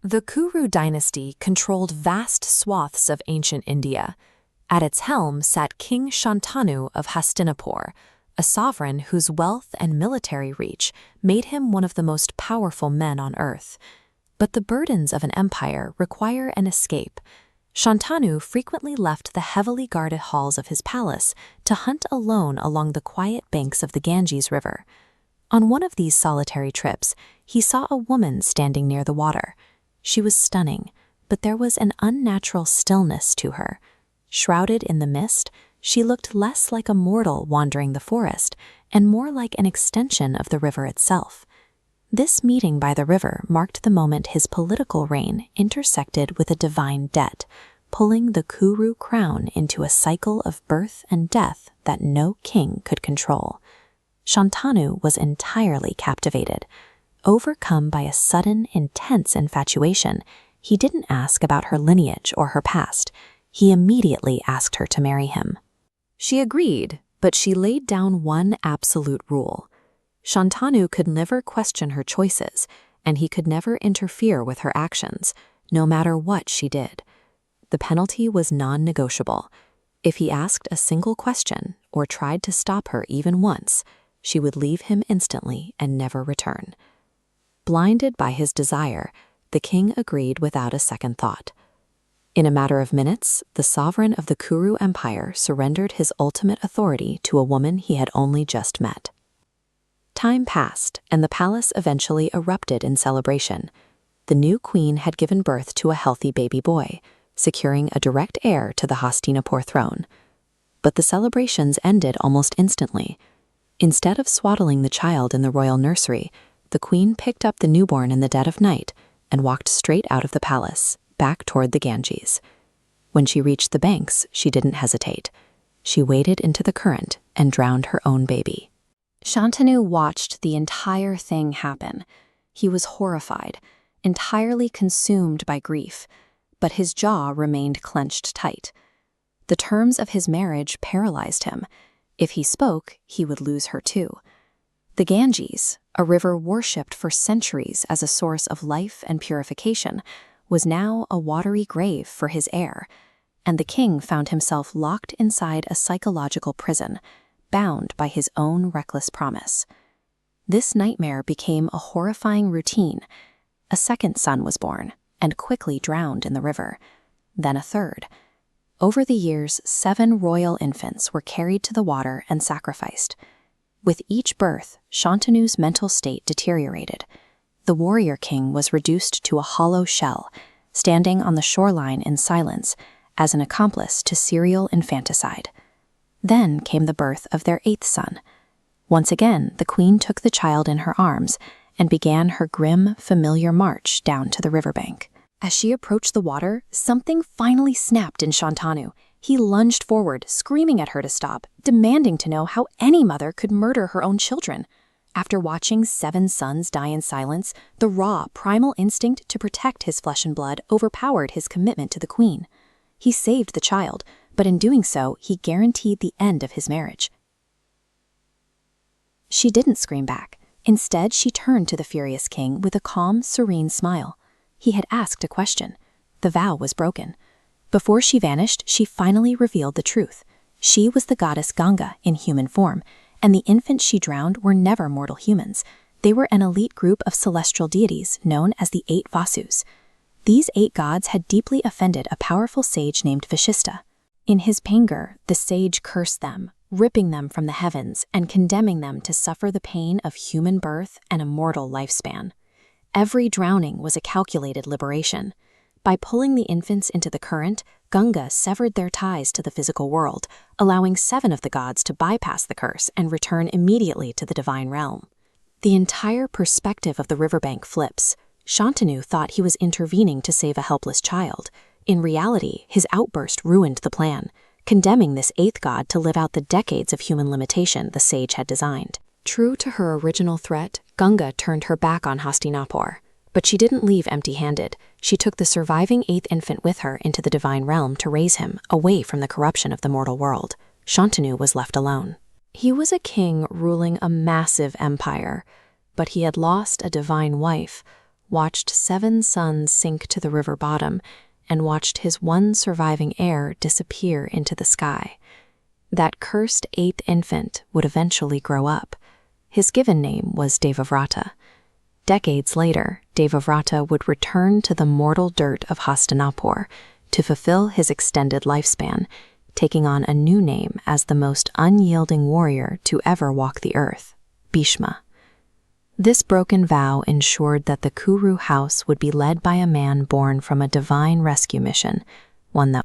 The Kuru dynasty controlled vast swaths of ancient India. At its helm sat King Shantanu of Hastinapur, a sovereign whose wealth and military reach made him one of the most powerful men on earth. But the burdens of an empire require an escape. Shantanu frequently left the heavily guarded halls of his palace to hunt alone along the quiet banks of the Ganges River. On one of these solitary trips, he saw a woman standing near the water. She was stunning, but there was an unnatural stillness to her. Shrouded in the mist, she looked less like a mortal wandering the forest and more like an extension of the river itself. This meeting by the river marked the moment his political reign intersected with a divine debt, pulling the Kuru crown into a cycle of birth and death that no king could control. Shantanu was entirely captivated. Overcome by a sudden, intense infatuation, he didn't ask about her lineage or her past. He immediately asked her to marry him. She agreed, but she laid down one absolute rule. Shantanu could never question her choices, and he could never interfere with her actions, no matter what she did. The penalty was non-negotiable. If he asked a single question or tried to stop her even once, she would leave him instantly and never return. Blinded by his desire, the king agreed without a second thought. In a matter of minutes, the sovereign of the Kuru Empire surrendered his ultimate authority to a woman he had only just met. Time passed, and the palace eventually erupted in celebration. The new queen had given birth to a healthy baby boy, securing a direct heir to the Hastinapur throne. But the celebrations ended almost instantly. Instead of swaddling the child in the royal nursery, the queen picked up the newborn in the dead of night and walked straight out of the palace, back toward the Ganges. When she reached the banks, she didn't hesitate. She waded into the current and drowned her own baby. Shantanu watched the entire thing happen. He was horrified, entirely consumed by grief, but his jaw remained clenched tight. The terms of his marriage paralyzed him. If he spoke, he would lose her too. The Ganges, a river worshipped for centuries as a source of life and purification, was now a watery grave for his heir, and the king found himself locked inside a psychological prison, bound by his own reckless promise. This nightmare became a horrifying routine. A second son was born, and quickly drowned in the river. Then a third. Over the years, 7 royal infants were carried to the water and sacrificed. With each birth, Shantanu's mental state deteriorated. The warrior king was reduced to a hollow shell, standing on the shoreline in silence as an accomplice to serial infanticide. Then came the birth of their 8th son. Once again, the queen took the child in her arms and began her grim, familiar march down to the riverbank. As she approached the water, something finally snapped in Shantanu. He lunged forward, screaming at her to stop, demanding to know how any mother could murder her own children. After watching 7 sons die in silence, the raw, primal instinct to protect his flesh and blood overpowered his commitment to the queen. He saved the child, but in doing so, he guaranteed the end of his marriage. She didn't scream back. Instead, she turned to the furious king with a calm, serene smile. He had asked a question. The vow was broken. Before she vanished, she finally revealed the truth. She was the goddess Ganga in human form, and the infants she drowned were never mortal humans. They were an elite group of celestial deities known as the 8 Vasus. These 8 gods had deeply offended a powerful sage named Vashishta. In his anger, the sage cursed them, ripping them from the heavens and condemning them to suffer the pain of human birth and a mortal lifespan. Every drowning was a calculated liberation. By pulling the infants into the current, Ganga severed their ties to the physical world, allowing 7 of the gods to bypass the curse and return immediately to the divine realm. The entire perspective of the riverbank flips. Shantanu thought he was intervening to save a helpless child. In reality, his outburst ruined the plan, condemning this 8th god to live out the decades of human limitation the sage had designed. True to her original threat, Ganga turned her back on Hastinapur. But she didn't leave empty-handed. She took the surviving 8th infant with her into the divine realm to raise him, away from the corruption of the mortal world. Shantanu was left alone. He was a king ruling a massive empire, but he had lost a divine wife, watched 7 sons sink to the river bottom and watched his one surviving heir disappear into the sky. That cursed 8th infant would eventually grow up. His given name was Devavrata. Decades later, Devavrata would return to the mortal dirt of Hastinapur to fulfill his extended lifespan, taking on a new name as the most unyielding warrior to ever walk the earth, Bhishma. This broken vow ensured that the Kuru house would be led by a man born from a divine rescue mission, one that